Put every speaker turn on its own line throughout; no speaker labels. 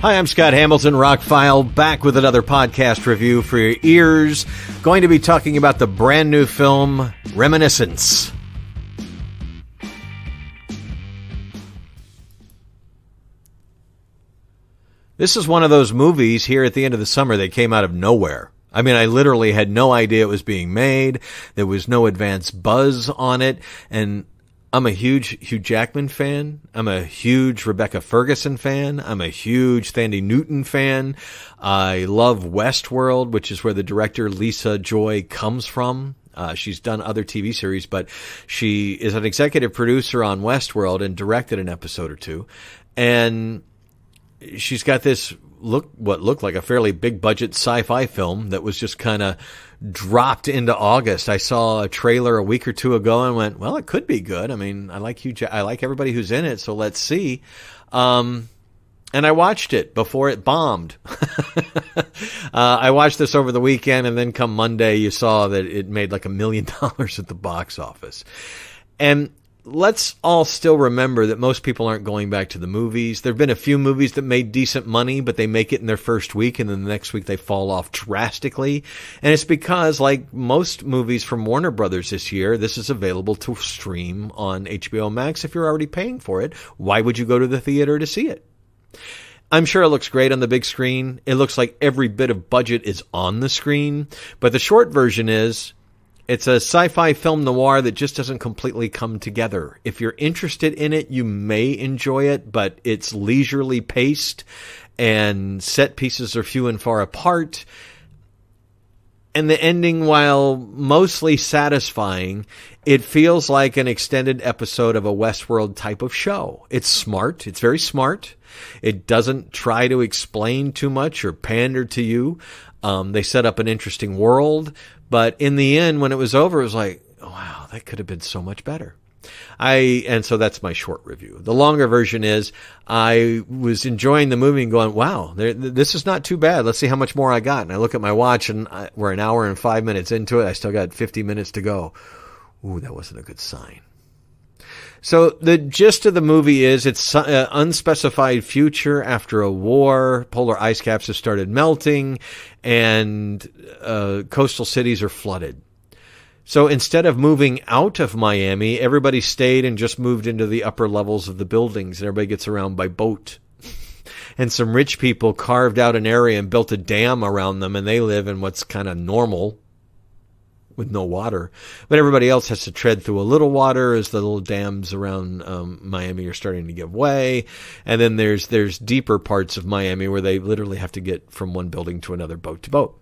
Hi, I'm Scott Hamilton, ROCKFILE, back with another podcast review for your ears. Going to be talking about the brand new film, Reminiscence. This is one of those movies here at the end of the summer that came out of nowhere. I mean, I literally had no idea it was being made. There was no advance buzz on it. And I'm a huge Hugh Jackman fan. I'm a huge Rebecca Ferguson fan. I'm a huge Thandie Newton fan. I love Westworld, which is where the director Lisa Joy comes from. She's done other TV series, but she is an executive producer on Westworld and directed an episode or two. And she's got this what looked like a fairly big budget sci-fi film that was just kind of dropped into August. I saw a trailer a week or two ago and went, well, it could be good. I mean, I like I like everybody who's in it, so let's see. And I watched it before it bombed. I watched this over the weekend, and then come Monday, you saw that it made like $1 million at the box office. And let's all still remember that most people aren't going back to the movies. There have been a few movies that made decent money, but they make it in their first week, and then the next week they fall off drastically. And it's because, like most movies from Warner Brothers this year, this is available to stream on HBO Max. If you're already paying for it, why would you go to the theater to see it? I'm sure it looks great on the big screen. It looks like every bit of budget is on the screen. But the short version is, it's a sci-fi film noir that just doesn't completely come together. If you're interested in it, you may enjoy it, but it's leisurely paced and set pieces are few and far apart. And the ending, while mostly satisfying, it feels like an extended episode of a Westworld type of show. It's smart. It's very smart. It doesn't try to explain too much or pander to you. They set up an interesting world. But in the end, when it was over, it was like, oh, wow, that could have been so much better. And so that's my short review. The longer version is, I was enjoying the movie and going, wow, this is not too bad. Let's see how much more I got. And I look at my watch, and we're an hour and 5 minutes into it. I still got 50 minutes to go. Ooh, that wasn't a good sign. So the gist of the movie is, it's an unspecified future after a war. Polar ice caps have started melting, and coastal cities are flooded. So instead of moving out of Miami, everybody stayed and just moved into the upper levels of the buildings, and everybody gets around by boat. And some rich people carved out an area and built a dam around them, and they live in what's kind of normal with no water. But everybody else has to tread through a little water as the little dams around Miami are starting to give way. And then there's deeper parts of Miami where they literally have to get from one building to another, boat to boat.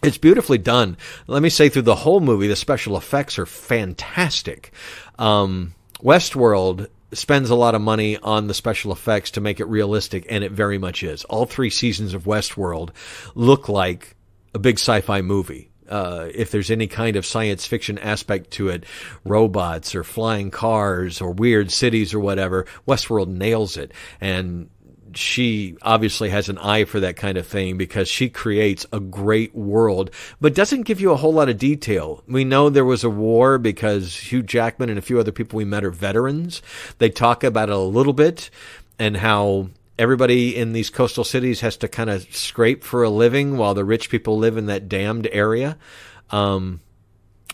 It's beautifully done. Let me say, through the whole movie, the special effects are fantastic. Westworld spends a lot of money on the special effects to make it realistic, and it very much is. All 3 seasons of Westworld look like a big sci-fi movie. If there's any kind of science fiction aspect to it, robots or flying cars or weird cities or whatever, Westworld nails it. And she obviously has an eye for that kind of thing, because she creates a great world, but doesn't give you a whole lot of detail. We know there was a war because Hugh Jackman and a few other people we met are veterans. They talk about it a little bit, and how everybody in these coastal cities has to kind of scrape for a living while the rich people live in that damned area. Why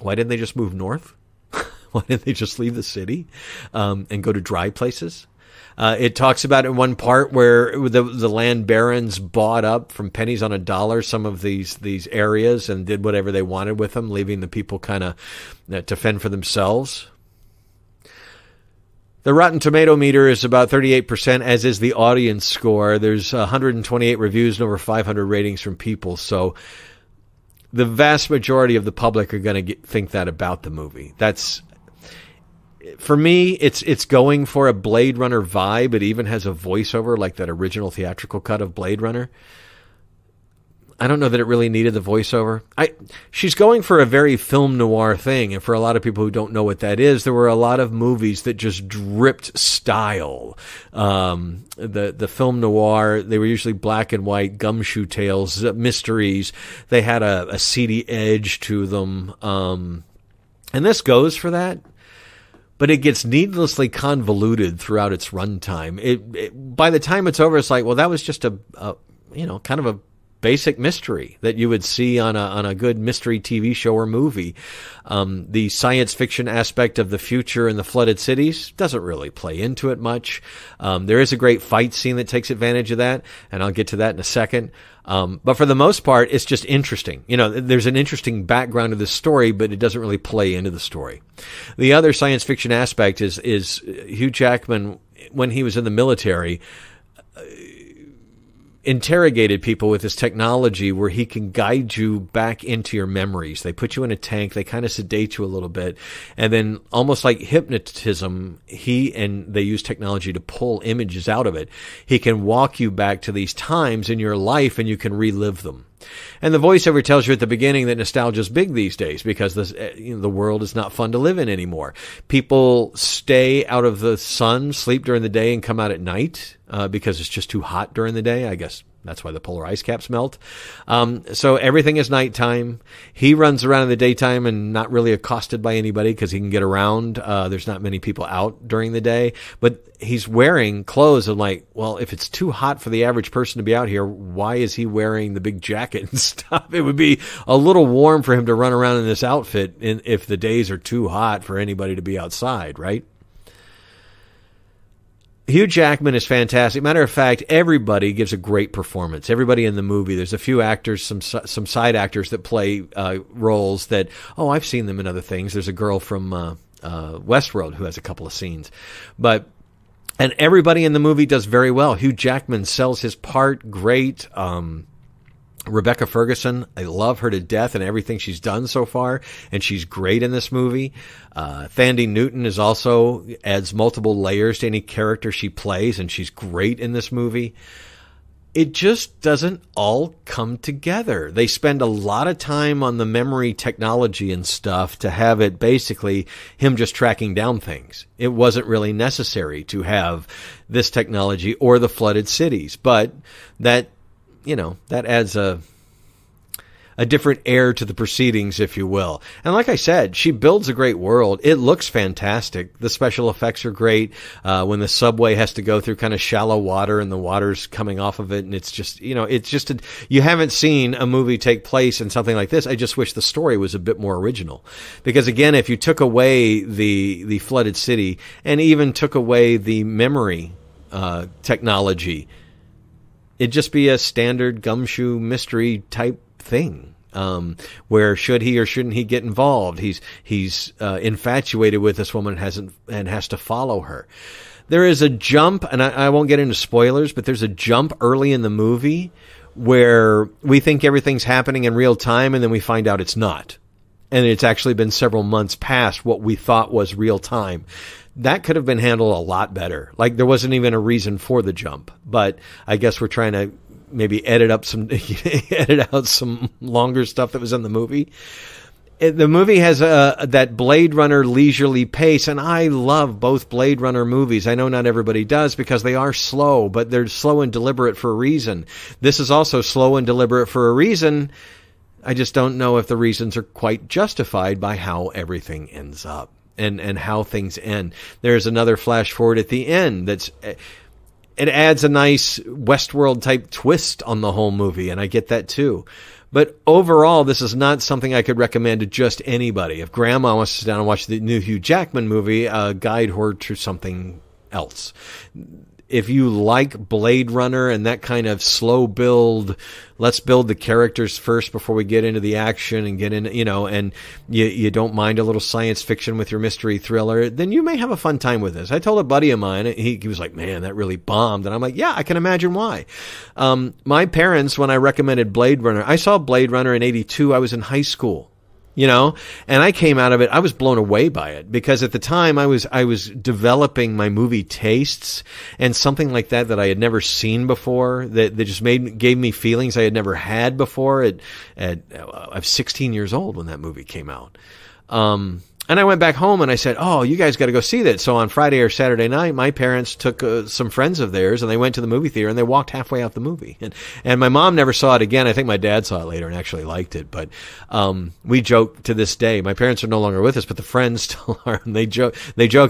didn't they just move north? Why didn't they just leave the city and go to dry places? It talks about in one part where the land barons bought up from pennies on a dollar some of these areas and did whatever they wanted with them, leaving the people kind of to fend for themselves. The Rotten Tomato meter is about 38%, as is the audience score. There's 128 reviews and over 500 ratings from people. So the vast majority of the public are going to think that about the movie. That's, for me, it's going for a Blade Runner vibe. It even has a voiceover like that original theatrical cut of Blade Runner. I don't know that it really needed the voiceover. She's going for a very film noir thing, and for a lot of people who don't know what that is, there were a lot of movies that just dripped style. The film noir, they were usually black and white, gumshoe tales, mysteries. They had a seedy edge to them. And this goes for that. but it gets needlessly convoluted throughout its runtime. By the time it's over, it's like, well, that was just a kind of a basic mystery that you would see on a good mystery TV show or movie. The science fiction aspect of the future and the flooded cities doesn't really play into it much. There is a great fight scene that takes advantage of that, and I'll get to that in a second. But for the most part, it's just interesting. There's an interesting background to this story, but it doesn't really play into the story. The other science fiction aspect is Hugh Jackman, when he was in the military, interrogated people with this technology where he can guide you back into your memories. They put you in a tank, they kind of sedate you a little bit, and then almost like hypnotism, they use technology to pull images out of it. He can walk you back to these times in your life and you can relive them. And the voiceover tells you at the beginning that nostalgia is big these days because the world is not fun to live in anymore. People stay out of the sun, sleep during the day, and come out at night because it's just too hot during the day. I guess that's why the polar ice caps melt. So everything is nighttime. He runs around in the daytime and not really accosted by anybody because he can get around. There's not many people out during the day. But he's wearing clothes and like, well, if it's too hot for the average person to be out here, why is he wearing the big jacket and stuff? It would be a little warm for him to run around in this outfit if the days are too hot for anybody to be outside, right? Hugh Jackman is fantastic. Matter of fact, everybody gives a great performance. Everybody in the movie. There's a few actors, some side actors that play roles that, I've seen them in other things. There's a girl from Westworld who has a couple of scenes. And everybody in the movie does very well. Hugh Jackman sells his part great. Rebecca Ferguson, I love her to death and everything she's done so far, and she's great in this movie. Thandie Newton adds multiple layers to any character she plays, and she's great in this movie. It just doesn't all come together. They spend a lot of time on the memory technology and stuff to have it basically him just tracking down things. It wasn't really necessary to have this technology or the flooded cities, but that adds a different air to the proceedings, if you will. And like I said, she builds a great world. It looks fantastic. The special effects are great. When the subway has to go through kind of shallow water and the water's coming off of it, and it's just, you haven't seen a movie take place in something like this. I just wish the story was a bit more original. Because again, if you took away the flooded city and even took away the memory technology, it'd just be a standard gumshoe mystery type thing, where should he or shouldn't he get involved? He's infatuated with this woman and has to follow her. There is a jump, and I won't get into spoilers, but there's a jump early in the movie where we think everything's happening in real time, and then we find out it's not. And it's actually been several months past what we thought was real time. That could have been handled a lot better. Like, there wasn't even a reason for the jump, but I guess we're trying to maybe edit out some longer stuff that was in the movie. The movie has that Blade Runner leisurely pace, and I love both Blade Runner movies. I know not everybody does because they are slow, but they're slow and deliberate for a reason. This is also slow and deliberate for a reason. I just don't know if the reasons are quite justified by how everything ends up. And how things end. There's another flash forward at the end it adds a nice Westworld type twist on the whole movie, and I get that too. But overall, this is not something I could recommend to just anybody. If Grandma wants to sit down and watch the new Hugh Jackman movie, guide her to something else. If you like Blade Runner and that kind of slow build, let's build the characters first before we get into the action and get in, and you don't mind a little science fiction with your mystery thriller, then you may have a fun time with this. I told a buddy of mine, he was like, man, that really bombed. And I'm like, yeah, I can imagine why. My parents, when I recommended Blade Runner, I saw Blade Runner in 82. I was in high school. And I came out of it, I was blown away by it because at the time I was developing my movie tastes, and something like that I had never seen before that just gave me feelings I had never had before. I was 16 years old when that movie came out. And I went back home and I said, oh, you guys got to go see that. So on Friday or Saturday night, my parents took some friends of theirs and they went to the movie theater and they walked halfway out the movie. And my mom never saw it again. I think my dad saw it later and actually liked it. But we joke to this day. My parents are no longer with us, but the friends still are. And they joke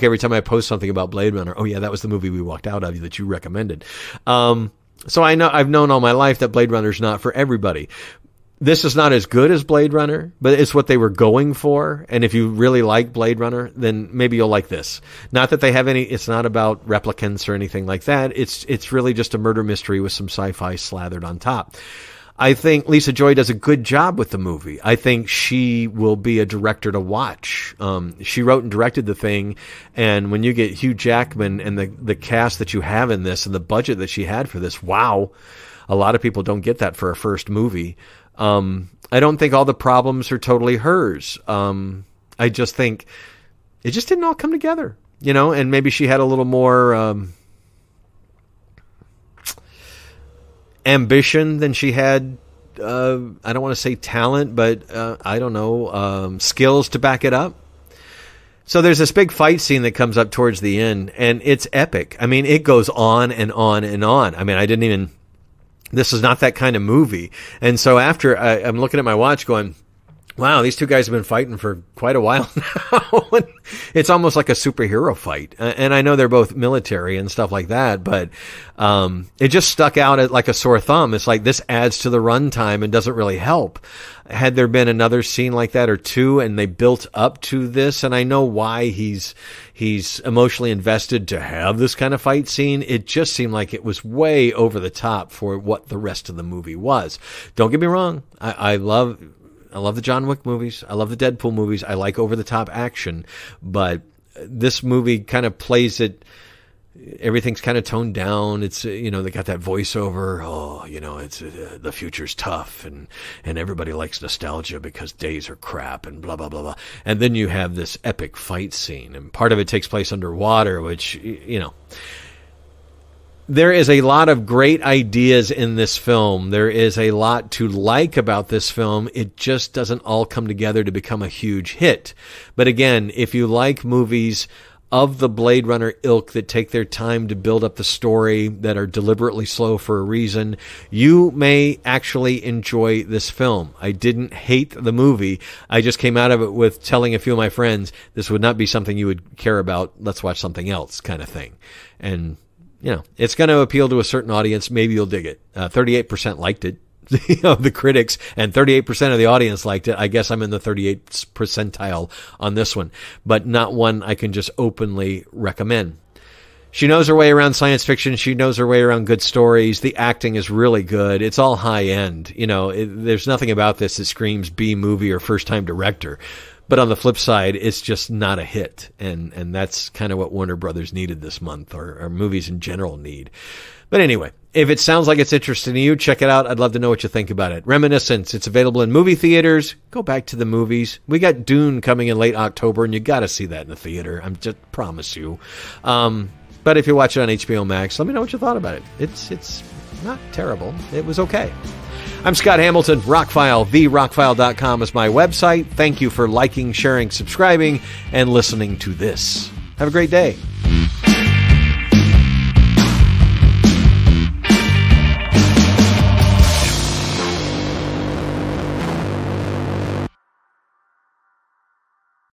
every time I post something about Blade Runner. Oh, yeah, that was the movie we walked out of that you recommended. So I've known all my life that Blade Runner's not for everybody. This is not as good as Blade Runner, but it's what they were going for. And if you really like Blade Runner, then maybe you'll like this. Not that they have it's not about replicants or anything like that. It's really just a murder mystery with some sci-fi slathered on top. I think Lisa Joy does a good job with the movie. I think she will be a director to watch. She wrote and directed the thing. And when you get Hugh Jackman and the cast that you have in this and the budget that she had for this, wow. A lot of people don't get that for a first movie. I don't think all the problems are totally hers. I just think it just didn't all come together, and maybe she had a little more ambition than she had. I don't want to say talent, but I don't know, skills to back it up. So there's this big fight scene that comes up towards the end, and it's epic. I mean, it goes on and on and on. I mean, this is not that kind of movie. And so after I'm looking at my watch going, wow, these two guys have been fighting for quite a while now. It's almost like a superhero fight. And I know they're both military and stuff like that, but it just stuck out like a sore thumb. It's like this adds to the runtime and doesn't really help. Had there been another scene like that or two and they built up to this, and I know why he's emotionally invested to have this kind of fight scene, it just seemed like it was way over the top for what the rest of the movie was. Don't get me wrong. I love the John Wick movies. I love the Deadpool movies. I like over-the-top action. But this movie kind of plays it. Everything's kind of toned down. It's, they got that voiceover. Oh, it's the future's tough and everybody likes nostalgia because days are crap and blah, blah, blah, blah. And then you have this epic fight scene. And part of it takes place underwater, which, there is a lot of great ideas in this film. There is a lot to like about this film. It just doesn't all come together to become a huge hit. But again, if you like movies of the Blade Runner ilk that take their time to build up the story, that are deliberately slow for a reason, you may actually enjoy this film. I didn't hate the movie. I just came out of it with telling a few of my friends, this would not be something you would care about. Let's watch something else kind of thing. And it's going to appeal to a certain audience. Maybe you'll dig it. 38% liked it, the critics, and 38% of the audience liked it. I guess I'm in the 38th percentile on this one, but not one I can just openly recommend. She knows her way around science fiction. She knows her way around good stories. The acting is really good. It's all high end. There's nothing about this that screams B movie or first time director. But on the flip side, it's just not a hit. And that's kind of what Warner Brothers needed this month, or movies in general need. But anyway, if it sounds like it's interesting to you, check it out. I'd love to know what you think about it. Reminiscence. It's available in movie theaters. Go back to the movies. We got Dune coming in late October, and you got to see that in the theater. I'm just promise you. But if you watch it on HBO Max, let me know what you thought about it. It's not terrible. It was okay. I'm Scott Hamilton, ROCKFILE. TheRockFile.com is my website. Thank you for liking, sharing, subscribing, and listening to this. Have a great day.